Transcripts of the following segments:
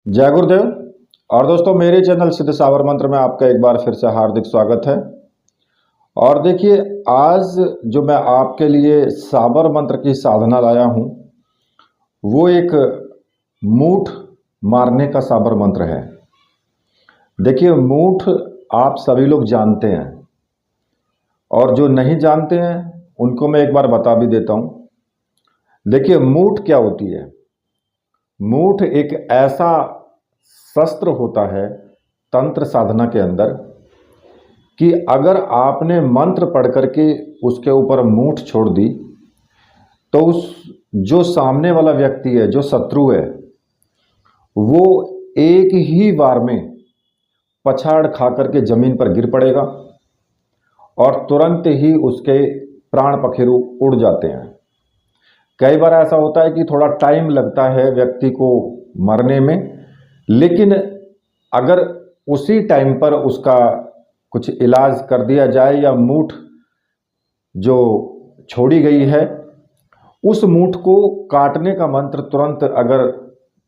जय गुरुदेव। और दोस्तों, मेरे चैनल सिद्ध सावर मंत्र में आपका एक बार फिर से हार्दिक स्वागत है। और देखिए, आज जो मैं आपके लिए साबर मंत्र की साधना लाया हूं, वो एक मूठ मारने का साबर मंत्र है। देखिए, मूठ आप सभी लोग जानते हैं, और जो नहीं जानते हैं उनको मैं एक बार बता भी देता हूं। देखिए, मूठ क्या होती है। मूठ एक ऐसा शस्त्र होता है तंत्र साधना के अंदर कि अगर आपने मंत्र पढ़ करके उसके ऊपर मूठ छोड़ दी तो उस जो सामने वाला व्यक्ति है, जो शत्रु है, वो एक ही बार में पछाड़ खा करके जमीन पर गिर पड़ेगा और तुरंत ही उसके प्राण पखेरु उड़ जाते हैं। कई बार ऐसा होता है कि थोड़ा टाइम लगता है व्यक्ति को मरने में, लेकिन अगर उसी टाइम पर उसका कुछ इलाज कर दिया जाए या मूठ जो छोड़ी गई है उस मूठ को काटने का मंत्र तुरंत अगर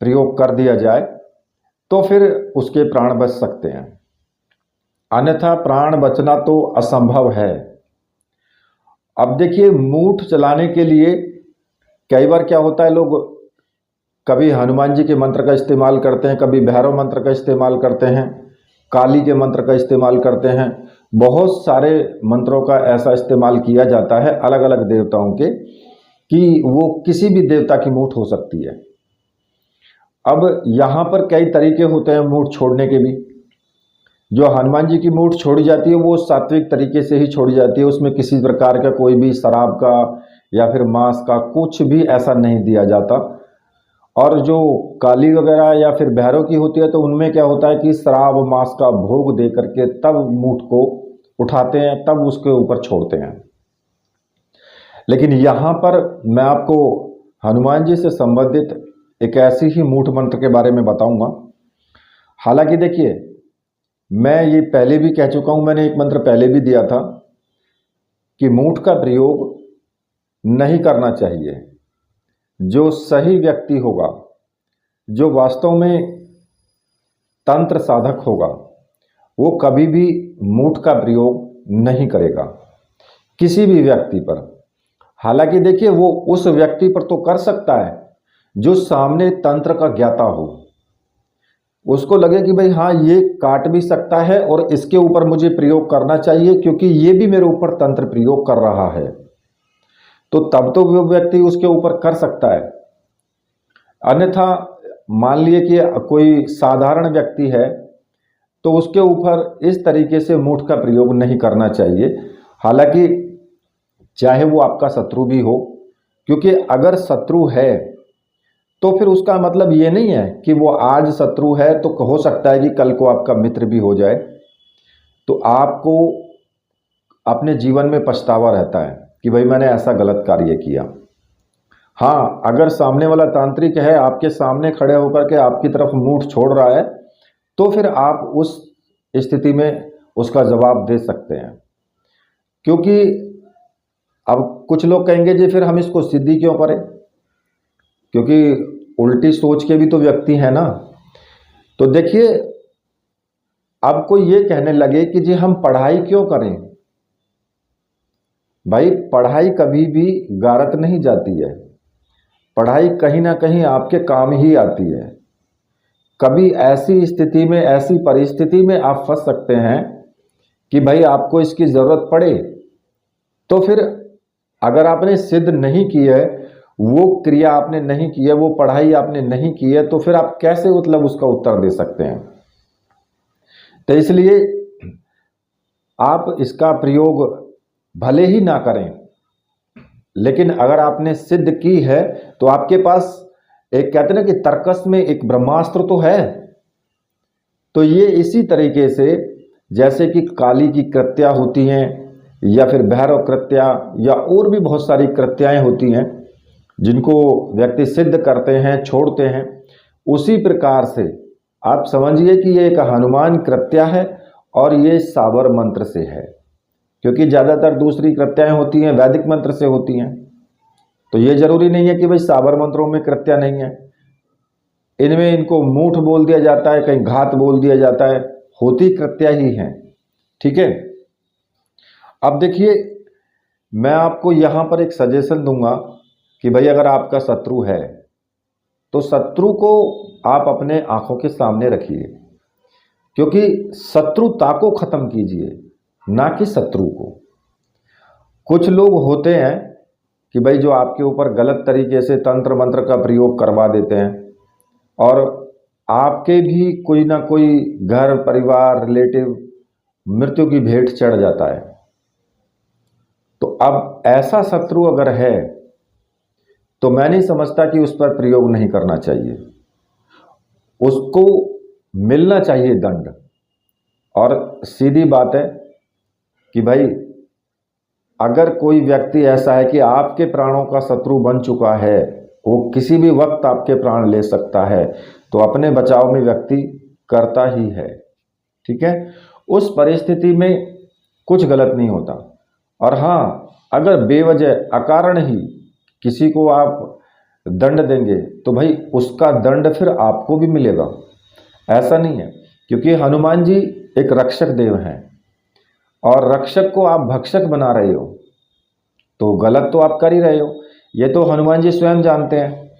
प्रयोग कर दिया जाए तो फिर उसके प्राण बच सकते हैं, अन्यथा प्राण बचना तो असंभव है। अब देखिए, मूठ चलाने के लिए कई बार क्या होता है, लोग कभी हनुमान जी के मंत्र का इस्तेमाल करते हैं, कभी भैरव मंत्र का इस्तेमाल करते हैं, काली के मंत्र का इस्तेमाल करते हैं। बहुत सारे मंत्रों का ऐसा इस्तेमाल किया जाता है अलग अलग देवताओं के, कि वो किसी भी देवता की मूठ हो सकती है। अब यहाँ पर कई तरीके होते हैं मूठ छोड़ने के भी। जो हनुमान जी की मूठ छोड़ी जाती है वो सात्विक तरीके से ही छोड़ी जाती है, उसमें किसी प्रकार का कोई भी शराब का या फिर मांस का कुछ भी ऐसा नहीं दिया जाता। और जो काली वगैरह या फिर भैरव की होती है तो उनमें क्या होता है कि शराब मांस का भोग दे करके तब मूठ को उठाते हैं, तब उसके ऊपर छोड़ते हैं। लेकिन यहाँ पर मैं आपको हनुमान जी से संबंधित एक ऐसी ही मूठ मंत्र के बारे में बताऊंगा। हालांकि देखिए, मैं ये पहले भी कह चुका हूं, मैंने एक मंत्र पहले भी दिया था कि मूठ का प्रयोग नहीं करना चाहिए। जो सही व्यक्ति होगा, जो वास्तव में तंत्र साधक होगा, वो कभी भी मूठ का प्रयोग नहीं करेगा किसी भी व्यक्ति पर। हालांकि देखिए, वो उस व्यक्ति पर तो कर सकता है जो सामने तंत्र का ज्ञाता हो, उसको लगे कि भाई हाँ, ये काट भी सकता है और इसके ऊपर मुझे प्रयोग करना चाहिए क्योंकि ये भी मेरे ऊपर तंत्र प्रयोग कर रहा है, तो तब तो वो व्यक्ति उसके ऊपर कर सकता है। अन्यथा मान लिए कि कोई साधारण व्यक्ति है तो उसके ऊपर इस तरीके से मूठ का प्रयोग नहीं करना चाहिए, हालांकि चाहे वो आपका शत्रु भी हो। क्योंकि अगर शत्रु है तो फिर उसका मतलब ये नहीं है कि वो आज शत्रु है तो हो सकता है कि कल को आपका मित्र भी हो जाए, तो आपको अपने जीवन में पछतावा रहता है कि भाई मैंने ऐसा गलत कार्य किया। हाँ, अगर सामने वाला तांत्रिक है, आपके सामने खड़े होकर के आपकी तरफ मूठ छोड़ रहा है, तो फिर आप उस स्थिति में उसका जवाब दे सकते हैं। क्योंकि अब कुछ लोग कहेंगे जी फिर हम इसको सिद्धि क्यों करें, क्योंकि उल्टी सोच के भी तो व्यक्ति है ना। तो देखिए, अब कोई ये कहने लगे कि जी हम पढ़ाई क्यों करें। भाई, पढ़ाई कभी भी गारत नहीं जाती है, पढ़ाई कहीं ना कहीं आपके काम ही आती है। कभी ऐसी स्थिति में, ऐसी परिस्थिति में आप फंस सकते हैं कि भाई आपको इसकी ज़रूरत पड़े, तो फिर अगर आपने सिद्ध नहीं की है, वो क्रिया आपने नहीं की है, वो पढ़ाई आपने नहीं की है, तो फिर आप कैसे मतलब उसका उत्तर दे सकते हैं। तो इसलिए आप इसका प्रयोग भले ही ना करें, लेकिन अगर आपने सिद्ध की है तो आपके पास एक कहते हैं ना कि तर्कस में एक ब्रह्मास्त्र तो है। तो ये इसी तरीके से जैसे कि काली की कृत्या होती हैं या फिर भैरव कृत्या या और भी बहुत सारी कृत्याएं होती हैं जिनको व्यक्ति सिद्ध करते हैं, छोड़ते हैं, उसी प्रकार से आप समझिए कि ये एक हनुमान कृत्या है और ये साबर मंत्र से है। क्योंकि ज़्यादातर दूसरी कृत्याएं होती हैं वैदिक मंत्र से होती हैं, तो ये जरूरी नहीं है कि भाई साबर मंत्रों में कृत्या नहीं है। इनमें इनको मूठ बोल दिया जाता है, कहीं घात बोल दिया जाता है, होती कृत्या ही हैं। ठीक है। अब देखिए, मैं आपको यहां पर एक सजेशन दूंगा कि भाई अगर आपका शत्रु है तो शत्रु को आप अपने आंखों के सामने रखिए, क्योंकि शत्रुता को खत्म कीजिए, ना कि शत्रु को। कुछ लोग होते हैं कि भाई जो आपके ऊपर गलत तरीके से तंत्र मंत्र का प्रयोग करवा देते हैं और आपके भी कोई ना कोई घर परिवार रिलेटिव मृत्यु की भेंट चढ़ जाता है। तो अब ऐसा शत्रु अगर है तो मैं नहीं समझता कि उस पर प्रयोग नहीं करना चाहिए, उसको मिलना चाहिए दंड। और सीधी बात है कि भाई अगर कोई व्यक्ति ऐसा है कि आपके प्राणों का शत्रु बन चुका है, वो किसी भी वक्त आपके प्राण ले सकता है, तो अपने बचाव में व्यक्ति करता ही है। ठीक है। उस परिस्थिति में कुछ गलत नहीं होता। और हाँ, अगर बेवजह अकारण ही किसी को आप दंड देंगे तो भाई उसका दंड फिर आपको भी मिलेगा, ऐसा नहीं है। क्योंकि हनुमान जी एक रक्षक देव हैं और रक्षक को आप भक्षक बना रहे हो तो गलत तो आप कर ही रहे हो। ये तो हनुमान जी स्वयं जानते हैं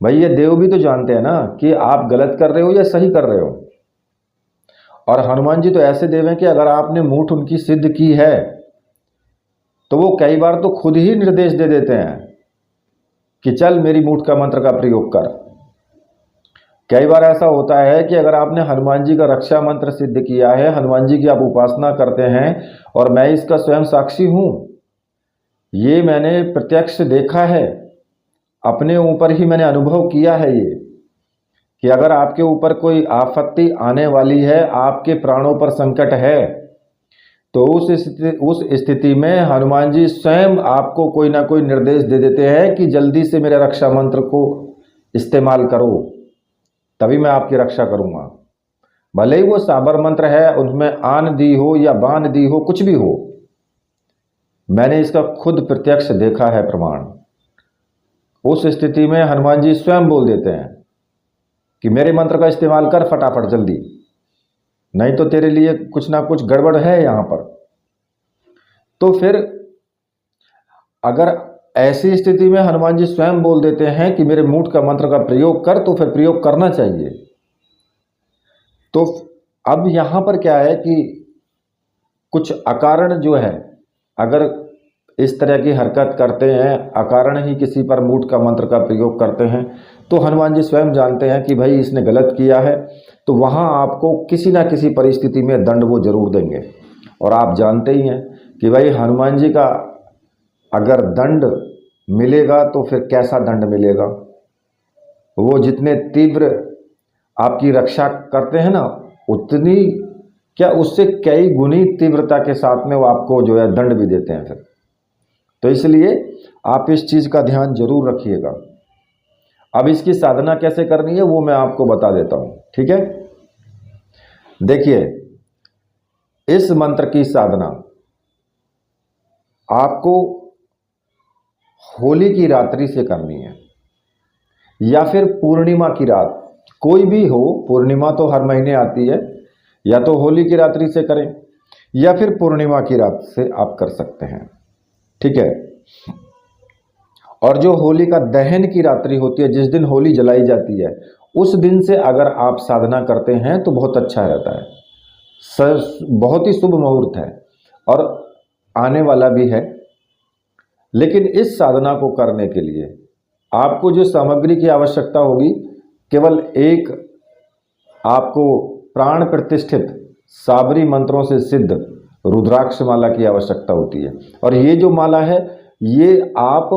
भाई, ये देव भी तो जानते हैं ना कि आप गलत कर रहे हो या सही कर रहे हो। और हनुमान जी तो ऐसे देव हैं कि अगर आपने मूठ उनकी सिद्ध की है तो वो कई बार तो खुद ही निर्देश दे देते हैं कि चल मेरी मूठ का मंत्र का प्रयोग कर। कई बार ऐसा होता है कि अगर आपने हनुमान जी का रक्षा मंत्र सिद्ध किया है, हनुमान जी की आप उपासना करते हैं, और मैं इसका स्वयं साक्षी हूं, ये मैंने प्रत्यक्ष देखा है, अपने ऊपर ही मैंने अनुभव किया है ये, कि अगर आपके ऊपर कोई आपत्ति आने वाली है, आपके प्राणों पर संकट है, तो उस स्थिति में हनुमान जी स्वयं आपको कोई ना कोई निर्देश दे देते हैं कि जल्दी से मेरे रक्षा मंत्र को इस्तेमाल करो, तभी मैं आपकी रक्षा करूंगा। भले ही वो साबर मंत्र है, उनमें आन दी हो या बान दी हो, कुछ भी हो, मैंने इसका खुद प्रत्यक्ष देखा है प्रमाण। उस स्थिति में हनुमान जी स्वयं बोल देते हैं कि मेरे मंत्र का इस्तेमाल कर फटाफट जल्दी, नहीं तो तेरे लिए कुछ ना कुछ गड़बड़ है यहां पर। तो फिर अगर ऐसी स्थिति में हनुमान जी स्वयं बोल देते हैं कि मेरे मूठ का मंत्र का प्रयोग कर, तो फिर प्रयोग करना चाहिए। तो अब यहां पर क्या है कि कुछ अकारण जो है, अगर इस तरह की हरकत करते हैं, अकारण ही किसी पर मूठ का मंत्र का प्रयोग करते हैं, तो हनुमान जी स्वयं जानते हैं कि भाई इसने गलत किया है, तो वहां आपको किसी ना किसी परिस्थिति में दंड वो जरूर देंगे। और आप जानते ही हैं कि भाई हनुमान जी का अगर दंड मिलेगा तो फिर कैसा दंड मिलेगा। वो जितने तीव्र आपकी रक्षा करते हैं ना, उतनी क्या उससे कई गुनी तीव्रता के साथ में वो आपको जो है दंड भी देते हैं फिर। तो इसलिए आप इस चीज़ का ध्यान जरूर रखिएगा। अब इसकी साधना कैसे करनी है वो मैं आपको बता देता हूं। ठीक है। देखिए, इस मंत्र की साधना आपको होली की रात्रि से करनी है, या फिर पूर्णिमा की रात, कोई भी हो। पूर्णिमा तो हर महीने आती है, या तो होली की रात्रि से करें या फिर पूर्णिमा की रात से आप कर सकते हैं। ठीक है। और जो होली का दहन की रात्रि होती है, जिस दिन होली जलाई जाती है, उस दिन से अगर आप साधना करते हैं तो बहुत अच्छा रहता है। बहुत ही शुभ मुहूर्त है और आने वाला भी है। लेकिन इस साधना को करने के लिए आपको जो सामग्री की आवश्यकता होगी, केवल एक आपको प्राण प्रतिष्ठित साबरी मंत्रों से सिद्ध रुद्राक्ष माला की आवश्यकता होती है। और ये जो माला है, ये आप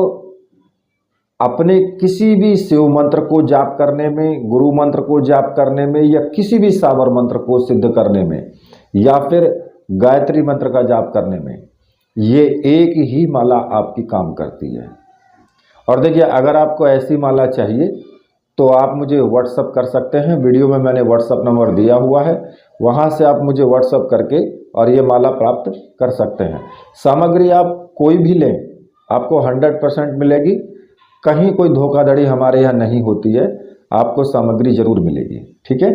अपने किसी भी शिव मंत्र को जाप करने में, गुरु मंत्र को जाप करने में, या किसी भी साबर मंत्र को सिद्ध करने में, या फिर गायत्री मंत्र का जाप करने में, ये एक ही माला आपकी काम करती है। और देखिए, अगर आपको ऐसी माला चाहिए तो आप मुझे व्हाट्सअप कर सकते हैं। वीडियो में मैंने व्हाट्सअप नंबर दिया हुआ है, वहाँ से आप मुझे व्हाट्सअप करके और ये माला प्राप्त कर सकते हैं। सामग्री आप कोई भी लें, आपको 100% मिलेगी। कहीं कोई धोखाधड़ी हमारे यहाँ नहीं होती है। आपको सामग्री जरूर मिलेगी। ठीक है।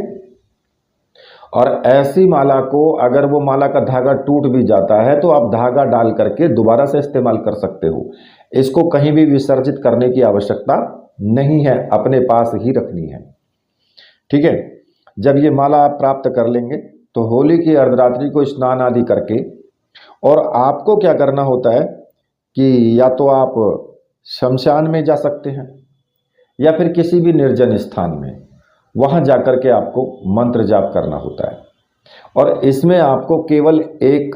और ऐसी माला को अगर वो माला का धागा टूट भी जाता है तो आप धागा डाल करके दोबारा से इस्तेमाल कर सकते हो। इसको कहीं भी विसर्जित करने की आवश्यकता नहीं है, अपने पास ही रखनी है। ठीक है। जब ये माला आप प्राप्त कर लेंगे तो होली की अर्धरात्रि को स्नान आदि करके, और आपको क्या करना होता है कि या तो आप शमशान में जा सकते हैं या फिर किसी भी निर्जन स्थान में, वहां जाकर के आपको मंत्र जाप करना होता है। और इसमें आपको केवल एक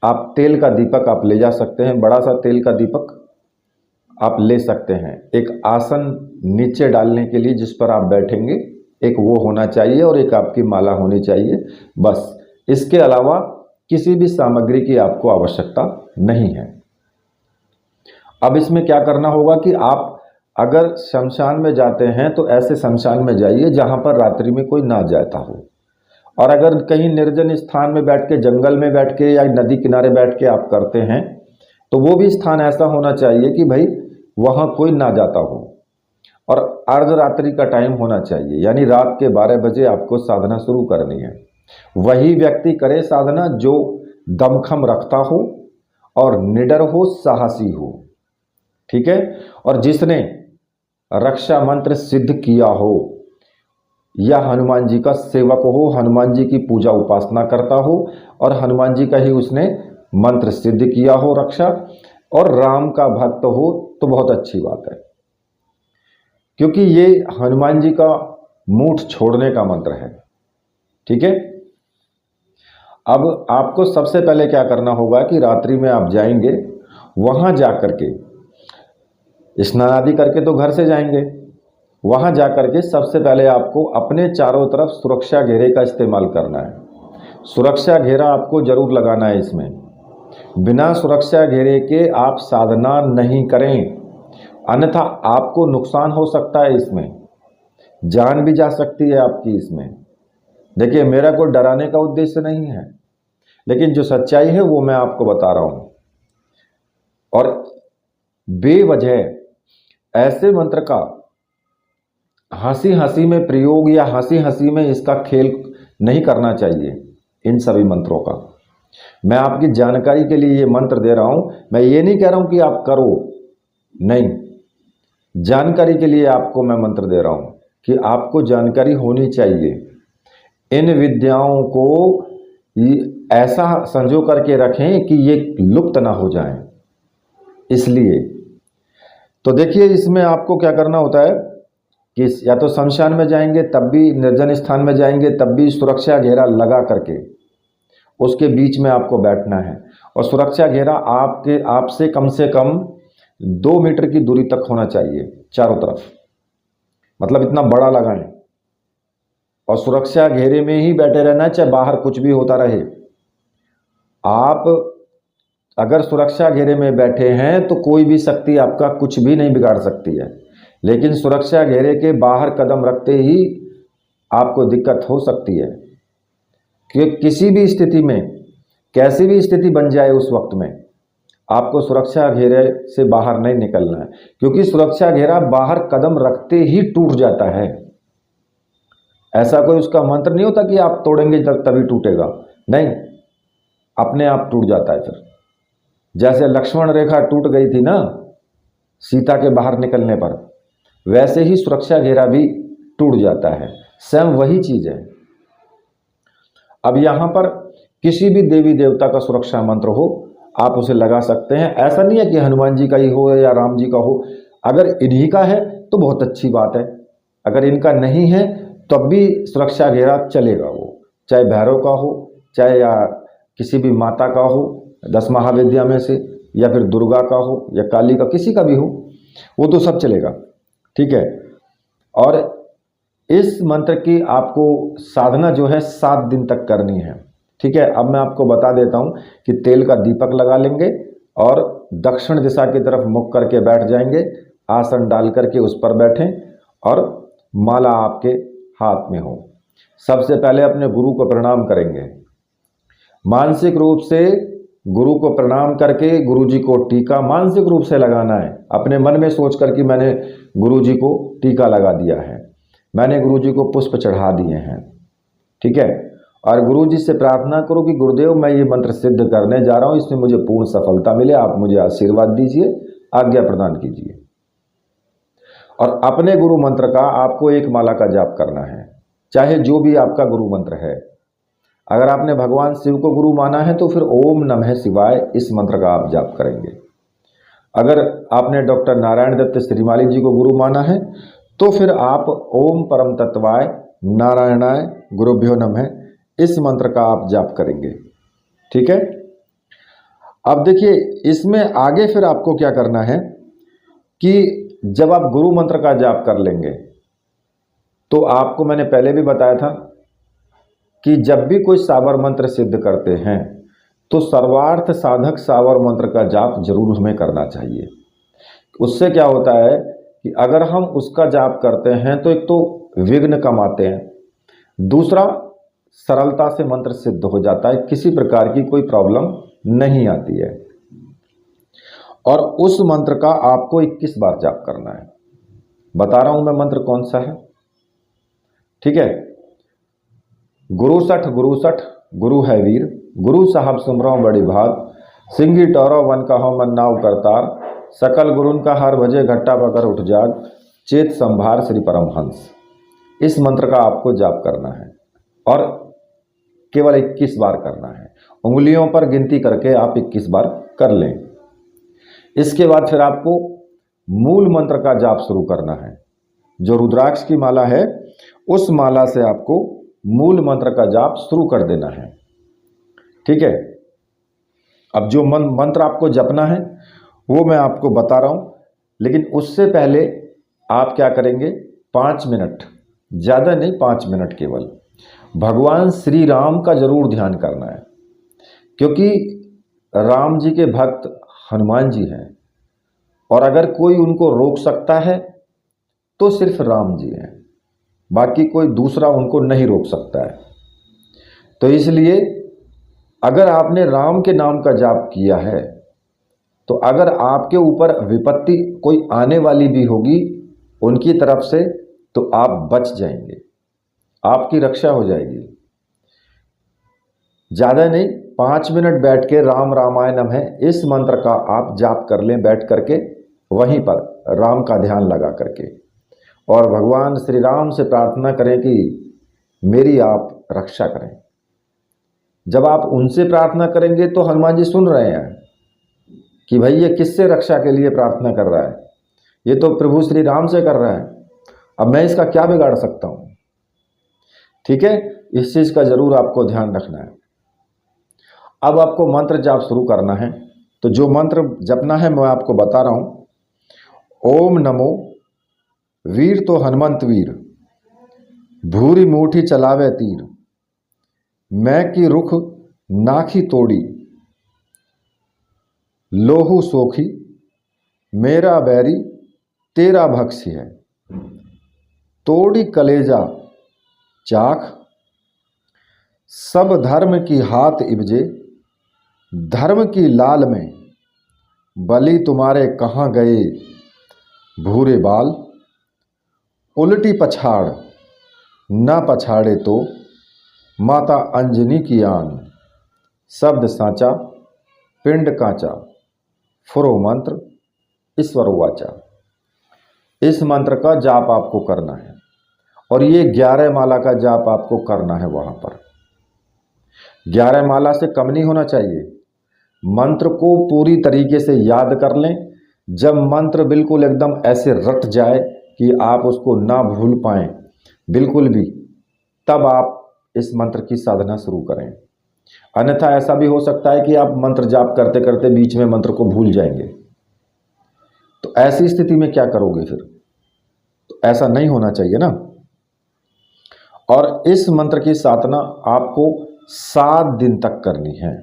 आप तेल का दीपक आप ले जा सकते हैं, बड़ा सा तेल का दीपक आप ले सकते हैं। एक आसन नीचे डालने के लिए जिस पर आप बैठेंगे, एक वो होना चाहिए और एक आपकी माला होनी चाहिए, बस। इसके अलावा किसी भी सामग्री की आपको आवश्यकता नहीं है। अब इसमें क्या करना होगा कि आप अगर शमशान में जाते हैं तो ऐसे शमशान में जाइए जहां पर रात्रि में कोई ना जाता हो। और अगर कहीं निर्जन स्थान में बैठ के, जंगल में बैठ के या नदी किनारे बैठ के आप करते हैं तो वो भी स्थान ऐसा होना चाहिए कि भाई वहां कोई ना जाता हो। और अर्धरात्रि का टाइम होना चाहिए, यानी रात के 12 बजे आपको साधना शुरू करनी है। वही व्यक्ति करे साधना जो दमखम रखता हो और निडर हो, साहसी हो। ठीक है। और जिसने रक्षा मंत्र सिद्ध किया हो या हनुमान जी का सेवक हो, हनुमान जी की पूजा उपासना करता हो और हनुमान जी का ही उसने मंत्र सिद्ध किया हो रक्षा, और राम का भक्त हो तो बहुत अच्छी बात है, क्योंकि ये हनुमान जी का मूठ छोड़ने का मंत्र है। ठीक है। अब आपको सबसे पहले क्या करना होगा कि रात्रि में आप जाएंगे, वहां जाकर के स्नान आदि करके तो घर से जाएंगे, वहां जाकर के सबसे पहले आपको अपने चारों तरफ सुरक्षा घेरे का इस्तेमाल करना है। सुरक्षा घेरा आपको जरूर लगाना है। इसमें बिना सुरक्षा घेरे के आप साधना नहीं करें, अन्यथा आपको नुकसान हो सकता है। इसमें जान भी जा सकती है आपकी। इसमें देखिए, मेरा कोई डराने का उद्देश्य नहीं है, लेकिन जो सच्चाई है वो मैं आपको बता रहा हूं। और बेवजह ऐसे मंत्र का हंसी हंसी में प्रयोग या हंसी हंसी में इसका खेल नहीं करना चाहिए। इन सभी मंत्रों का मैं आपकी जानकारी के लिए ये मंत्र दे रहा हूं। मैं ये नहीं कह रहा हूं कि आप करो, नहीं, जानकारी के लिए आपको मैं मंत्र दे रहा हूं कि आपको जानकारी होनी चाहिए। इन विद्याओं को ऐसा संजो करके रखें कि ये लुप्त ना हो जाएं। इसलिए तो देखिए, इसमें आपको क्या करना होता है कि या तो शमशान में जाएंगे तब भी, निर्जन स्थान में जाएंगे तब भी सुरक्षा घेरा लगा करके उसके बीच में आपको बैठना है। और सुरक्षा घेरा आपसे कम से कम 2 मीटर की दूरी तक होना चाहिए चारों तरफ, मतलब इतना बड़ा लगाएं। और सुरक्षा घेरे में ही बैठे रहना, चाहे बाहर कुछ भी होता रहे। आप अगर सुरक्षा घेरे में बैठे हैं तो कोई भी शक्ति आपका कुछ भी नहीं बिगाड़ सकती है, लेकिन सुरक्षा घेरे के बाहर कदम रखते ही आपको दिक्कत हो सकती है। कि किसी भी स्थिति में, कैसी भी स्थिति बन जाए, उस वक्त में आपको सुरक्षा घेरे से बाहर नहीं निकलना है, क्योंकि सुरक्षा घेरा बाहर कदम रखते ही टूट जाता है। ऐसा कोई उसका मंत्र नहीं होता कि आप तोड़ेंगे तभी टूटेगा, नहीं, अपने आप टूट जाता है। फिर जैसे लक्ष्मण रेखा टूट गई थी ना सीता के बाहर निकलने पर, वैसे ही सुरक्षा घेरा भी टूट जाता है। सेम वही चीज है। अब यहां पर किसी भी देवी देवता का सुरक्षा मंत्र हो, आप उसे लगा सकते हैं। ऐसा नहीं है कि हनुमान जी का ही हो या राम जी का हो। अगर इन्हीं का है तो बहुत अच्छी बात है, अगर इनका नहीं है तब भी सुरक्षा घेरा चलेगा। वो चाहे भैरव का हो, चाहे या किसी भी माता का हो 10 महाविद्या में से, या फिर दुर्गा का हो या काली का, किसी का भी हो, वो तो सब चलेगा। ठीक है। और इस मंत्र की आपको साधना जो है 7 दिन तक करनी है। ठीक है। अब मैं आपको बता देता हूं कि तेल का दीपक लगा लेंगे और दक्षिण दिशा की तरफ मुख करके बैठ जाएंगे, आसन डाल करके उस पर बैठें और माला आपके हाथ में हो। सबसे पहले अपने गुरु को प्रणाम करेंगे, मानसिक रूप से गुरु को प्रणाम करके गुरु जी को टीका मानसिक रूप से लगाना है। अपने मन में सोच कर कि मैंने गुरु जी को टीका लगा दिया है। मैंने गुरु जी को पुष्प चढ़ा दिए हैं। ठीक है, और गुरु जी से प्रार्थना करो कि गुरुदेव मैं ये मंत्र सिद्ध करने जा रहा हूँ, इसमें मुझे पूर्ण सफलता मिले, आप मुझे आशीर्वाद दीजिए, आज्ञा प्रदान कीजिए। और अपने गुरु मंत्र का आपको एक माला का जाप करना है, चाहे जो भी आपका गुरु मंत्र है। अगर आपने भगवान शिव को गुरु माना है तो फिर ओम नमः शिवाय इस मंत्र का आप जाप करेंगे। अगर आपने डॉक्टर नारायण दत्त श्रीमाली जी को गुरु माना है तो फिर आप ओम परम तत्वाय नारायणाय गुरुभ्यो नमः इस मंत्र का आप जाप करेंगे। ठीक है, अब देखिए इसमें आगे फिर आपको क्या करना है कि जब आप गुरु मंत्र का जाप कर लेंगे तो आपको मैंने पहले भी बताया था कि जब भी कोई सावर मंत्र सिद्ध करते हैं तो सर्वार्थ साधक सावर मंत्र का जाप जरूर हमें करना चाहिए। उससे क्या होता है कि अगर हम उसका जाप करते हैं तो एक तो विघ्न कम आते हैं, दूसरा सरलता से मंत्र सिद्ध हो जाता है, किसी प्रकार की कोई प्रॉब्लम नहीं आती है। और उस मंत्र का आपको 21 बार जाप करना है। बता रहा हूं मैं मंत्र कौन सा है। ठीक है, गुरु सठ गुरु है वीर, गुरु साहब सुमरो बड़ी भात, सिंगी टौरो वन कहो मन नाव करतार, सकल गुरुन का हर भजे घट्टा पकर उठ जाग, चेत संभार श्री परमहंस। इस मंत्र का आपको जाप करना है और केवल 21 बार करना है। उंगलियों पर गिनती करके आप 21 बार कर लें। इसके बाद फिर आपको मूल मंत्र का जाप शुरू करना है। जो रुद्राक्ष की माला है उस माला से आपको मूल मंत्र का जाप शुरू कर देना है। ठीक है, अब जो मंत्र आपको जपना है वो मैं आपको बता रहा हूं, लेकिन उससे पहले आप क्या करेंगे, 5 मिनट, ज़्यादा नहीं 5 मिनट केवल भगवान श्री राम का जरूर ध्यान करना है, क्योंकि राम जी के भक्त हनुमान जी हैं और अगर कोई उनको रोक सकता है तो सिर्फ राम जी हैं, बाकी कोई दूसरा उनको नहीं रोक सकता है। तो इसलिए अगर आपने राम के नाम का जाप किया है तो अगर आपके ऊपर विपत्ति कोई आने वाली भी होगी उनकी तरफ से तो आप बच जाएंगे, आपकी रक्षा हो जाएगी। ज़्यादा नहीं, 5 मिनट बैठ के राम रामाय नमः इस मंत्र का आप जाप कर लें बैठ करके, वहीं पर राम का ध्यान लगा करके, और भगवान श्री राम से प्रार्थना करें कि मेरी आप रक्षा करें। जब आप उनसे प्रार्थना करेंगे तो हनुमान जी सुन रहे हैं कि भाई ये किससे रक्षा के लिए प्रार्थना कर रहा है, ये तो प्रभु श्री राम से कर रहा है, अब मैं इसका क्या बिगाड़ सकता हूँ। ठीक है, इस चीज़ का जरूर आपको ध्यान रखना है। अब आपको मंत्र जाप शुरू करना है, तो जो मंत्र जपना है मैं आपको बता रहा हूँ। ओम नमो वीर तो हनुमंत वीर, भूरी मूठी चलावे तीर, मैं की रुख नाखी तोड़ी, लोहू सोखी मेरा बैरी तेरा भक्ष्य है, तोड़ी कलेजा चाख, सब धर्म की हाथ इबजे, धर्म की लाल में बलि तुम्हारे कहाँ गए भूरे बाल, उल्टी पछाड़ न पछाड़े तो माता अंजनी की आन, शब्द साचा पिंड कांचा, फुरो मंत्र ईश्वर वाचा। इस मंत्र का जाप आपको करना है और ये 11 माला का जाप आपको करना है। वहां पर 11 माला से कम नहीं होना चाहिए। मंत्र को पूरी तरीके से याद कर लें। जब मंत्र बिल्कुल एकदम ऐसे रट जाए कि आप उसको ना भूल पाएं बिल्कुल भी, तब आप इस मंत्र की साधना शुरू करें। अन्यथा ऐसा भी हो सकता है कि आप मंत्र जाप करते करते बीच में मंत्र को भूल जाएंगे, तो ऐसी स्थिति में क्या करोगे फिर? तो ऐसा नहीं होना चाहिए ना। और इस मंत्र की साधना आपको 7 दिन तक करनी है।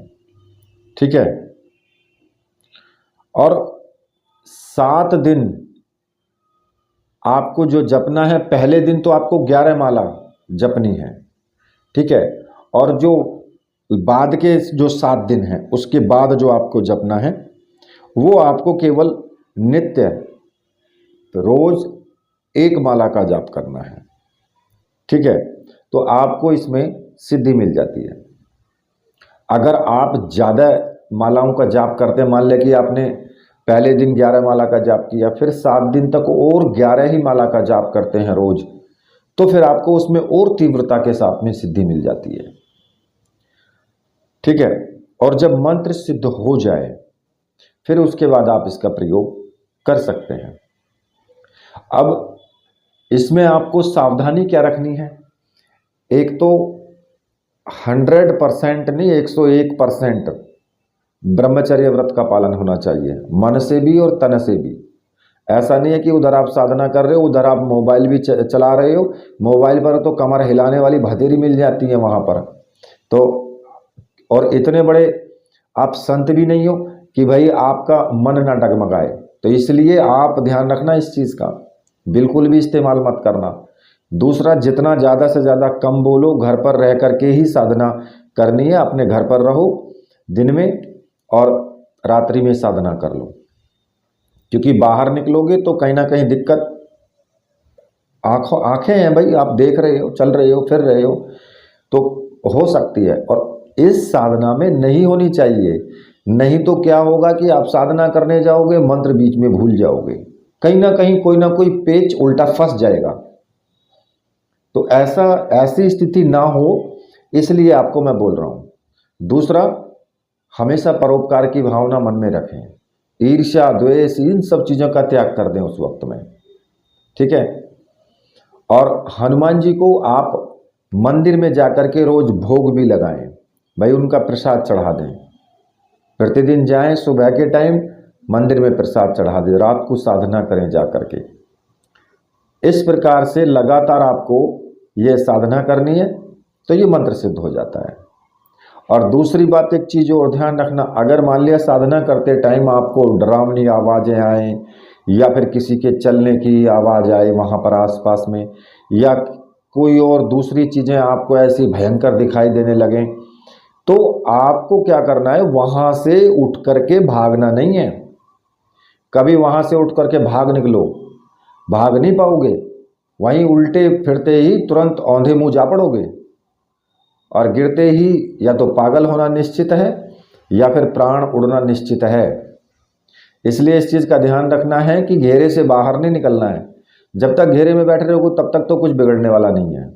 ठीक है, और 7 दिन आपको जो जपना है, पहले दिन तो आपको 11 माला जपनी है। ठीक है, और जो बाद के जो 7 दिन हैं उसके बाद जो आपको जपना है वो आपको केवल नित्य रोज 1 माला का जाप करना है। ठीक है, तो आपको इसमें सिद्धि मिल जाती है। अगर आप ज़्यादा मालाओं का जाप करते हैं, मान लें कि आपने पहले दिन 11 माला का जाप किया, फिर 7 दिन तक और 11 ही माला का जाप करते हैं रोज, तो फिर आपको उसमें और तीव्रता के साथ में सिद्धि मिल जाती है। ठीक है, और जब मंत्र सिद्ध हो जाए फिर उसके बाद आप इसका प्रयोग कर सकते हैं। अब इसमें आपको सावधानी क्या रखनी है? एक तो 100% नहीं, 101% ब्रह्मचर्य व्रत का पालन होना चाहिए, मन से भी और तन से भी। ऐसा नहीं है कि उधर आप साधना कर रहे हो, उधर आप मोबाइल भी चला रहे हो। मोबाइल पर तो कमर हिलाने वाली भतेरी मिल जाती है वहाँ पर, तो और इतने बड़े आप संत भी नहीं हो कि भाई आपका मन ना डगमगाए। तो इसलिए आप ध्यान रखना इस चीज़ का, बिल्कुल भी इस्तेमाल मत करना। दूसरा, जितना ज़्यादा से ज़्यादा कम बोलो, घर पर रह करके ही साधना करनी है। अपने घर पर रहो दिन में और रात्रि में साधना कर लो, क्योंकि बाहर निकलोगे तो कहीं ना कहीं दिक्कत, आंखें हैं भाई, आप देख रहे हो, चल रहे हो, फिर रहे हो, तो हो सकती है। और इस साधना में नहीं होनी चाहिए, नहीं तो क्या होगा कि आप साधना करने जाओगे, मंत्र बीच में भूल जाओगे, कहीं ना कोई पेच उल्टा फंस जाएगा। तो ऐसी स्थिति ना हो, इसलिए आपको मैं बोल रहा हूं। दूसरा, हमेशा परोपकार की भावना मन में रखें, ईर्ष्या द्वेष इन सब चीज़ों का त्याग कर दें उस वक्त में। ठीक है, और हनुमान जी को आप मंदिर में जाकर के रोज भोग भी लगाएं, भाई उनका प्रसाद चढ़ा दें। प्रतिदिन जाएं, सुबह के टाइम मंदिर में प्रसाद चढ़ा दें, रात को साधना करें जा करके। इस प्रकार से लगातार आपको ये साधना करनी है, तो ये मंत्र सिद्ध हो जाता है। और दूसरी बात, एक चीज़ और ध्यान रखना, अगर मान लिया साधना करते टाइम आपको डरावनी आवाज़ें आए या फिर किसी के चलने की आवाज़ आए वहाँ पर आसपास में, या कोई और दूसरी चीज़ें आपको ऐसी भयंकर दिखाई देने लगें, तो आपको क्या करना है, वहाँ से उठ करके भागना नहीं है। कभी वहाँ से उठ करके भाग निकलो, भाग नहीं पाओगे, वहीं उल्टे फिरते ही तुरंत औंधे मुँह जा पड़ोगे, और गिरते ही या तो पागल होना निश्चित है या फिर प्राण उड़ना निश्चित है। इसलिए इस चीज़ का ध्यान रखना है कि घेरे से बाहर नहीं निकलना है। जब तक घेरे में बैठे रहोगे तब तक तो कुछ बिगड़ने वाला नहीं है,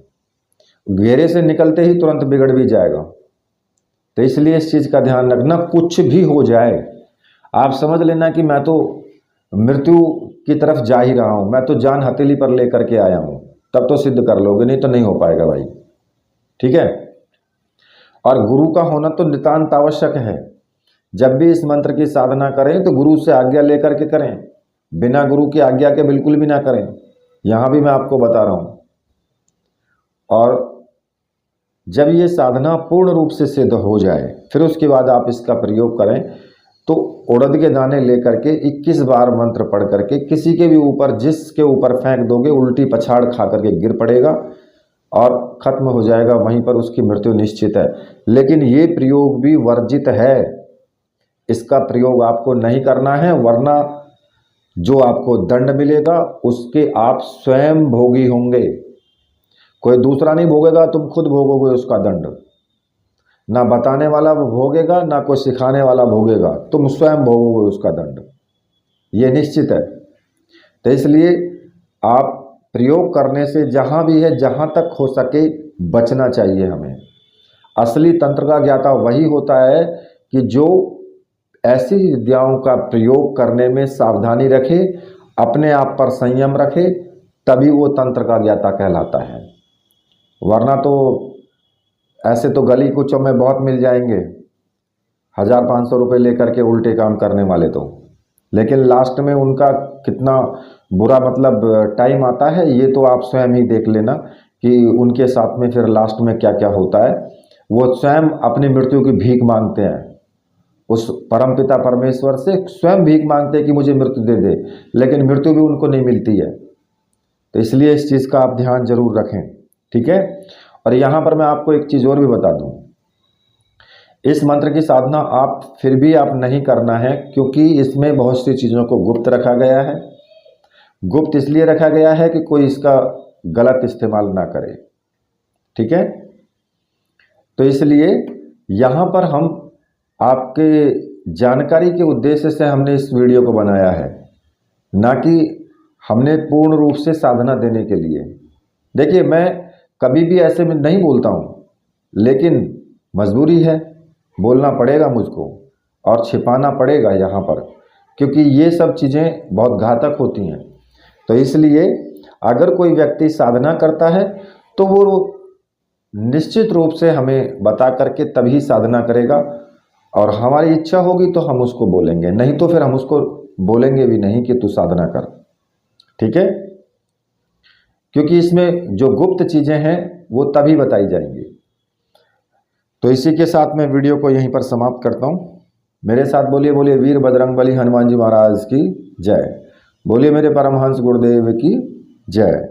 घेरे से निकलते ही तुरंत बिगड़ भी जाएगा। तो इसलिए इस चीज़ का ध्यान रखना, कुछ भी हो जाए आप समझ लेना कि मैं तो मृत्यु की तरफ जा ही रहा हूँ, मैं तो जान हथेली पर लेकर के आया हूँ, तब तो सिद्ध कर लोगे, नहीं तो नहीं हो पाएगा भाई। ठीक है, और गुरु का होना तो नितांत आवश्यक है। जब भी इस मंत्र की साधना करें तो गुरु से आज्ञा लेकर के करें, बिना गुरु की आज्ञा के बिल्कुल भी ना करें, यहाँ भी मैं आपको बता रहा हूँ। और जब ये साधना पूर्ण रूप से सिद्ध हो जाए फिर उसके बाद आप इसका प्रयोग करें, तो उड़द के दाने लेकर के 21 बार मंत्र पढ़ करके किसी के भी ऊपर, जिसके ऊपर फेंक दोगे, उल्टी पछाड़ खा करके गिर पड़ेगा और खत्म हो जाएगा, वहीं पर उसकी मृत्यु निश्चित है। लेकिन ये प्रयोग भी वर्जित है, इसका प्रयोग आपको नहीं करना है, वरना जो आपको दंड मिलेगा उसके आप स्वयं भोगी होंगे। कोई दूसरा नहीं भोगेगा, तुम खुद भोगोगे उसका दंड। ना बताने वाला भोगेगा, ना कोई सिखाने वाला भोगेगा, तुम स्वयं भोगोगे उसका दंड, ये निश्चित है। तो इसलिए आप प्रयोग करने से जहाँ भी है, जहाँ तक हो सके बचना चाहिए हमें। असली तंत्र का ज्ञाता वही होता है कि जो ऐसी विद्याओं का प्रयोग करने में सावधानी रखे, अपने आप पर संयम रखे, तभी वो तंत्र का ज्ञाता कहलाता है। वरना तो ऐसे तो गली कुचों में बहुत मिल जाएंगे 1500 रुपये लेकर के उल्टे काम करने वाले, तो लेकिन लास्ट में उनका कितना बुरा मतलब टाइम आता है, ये तो आप स्वयं ही देख लेना कि उनके साथ में फिर लास्ट में क्या क्या होता है। वो स्वयं अपनी मृत्यु की भीख मांगते हैं, उस परमपिता परमेश्वर से स्वयं भीख मांगते हैं कि मुझे मृत्यु दे दे, लेकिन मृत्यु भी उनको नहीं मिलती है। तो इसलिए इस चीज़ का आप ध्यान जरूर रखें। ठीक है, और यहाँ पर मैं आपको एक चीज़ और भी बता दूँ, इस मंत्र की साधना आप फिर भी आप नहीं करना है, क्योंकि इसमें बहुत सी चीज़ों को गुप्त रखा गया है। गुप्त इसलिए रखा गया है कि कोई इसका गलत इस्तेमाल ना करे। ठीक है। तो इसलिए यहाँ पर हम आपके जानकारी के उद्देश्य से हमने इस वीडियो को बनाया है, ना कि हमने पूर्ण रूप से साधना देने के लिए। देखिए, मैं कभी भी ऐसे में नहीं बोलता हूँ, लेकिन मजबूरी है, बोलना पड़ेगा मुझको और छिपाना पड़ेगा यहाँ पर, क्योंकि ये सब चीज़ें बहुत घातक होती हैं। तो इसलिए अगर कोई व्यक्ति साधना करता है तो वो निश्चित रूप से हमें बता करके तभी साधना करेगा, और हमारी इच्छा होगी तो हम उसको बोलेंगे, नहीं तो फिर हम उसको बोलेंगे भी नहीं कि तू साधना कर, ठीक है। क्योंकि इसमें जो गुप्त चीज़ें हैं वो तभी बताई जाएंगी। तो इसी के साथ मैं वीडियो को यहीं पर समाप्त करता हूँ। मेरे साथ बोलिए बोलिए वीर बजरंगबली हनुमान जी महाराज की जय। बोलिए मेरे परमहंस गुरुदेव की जय।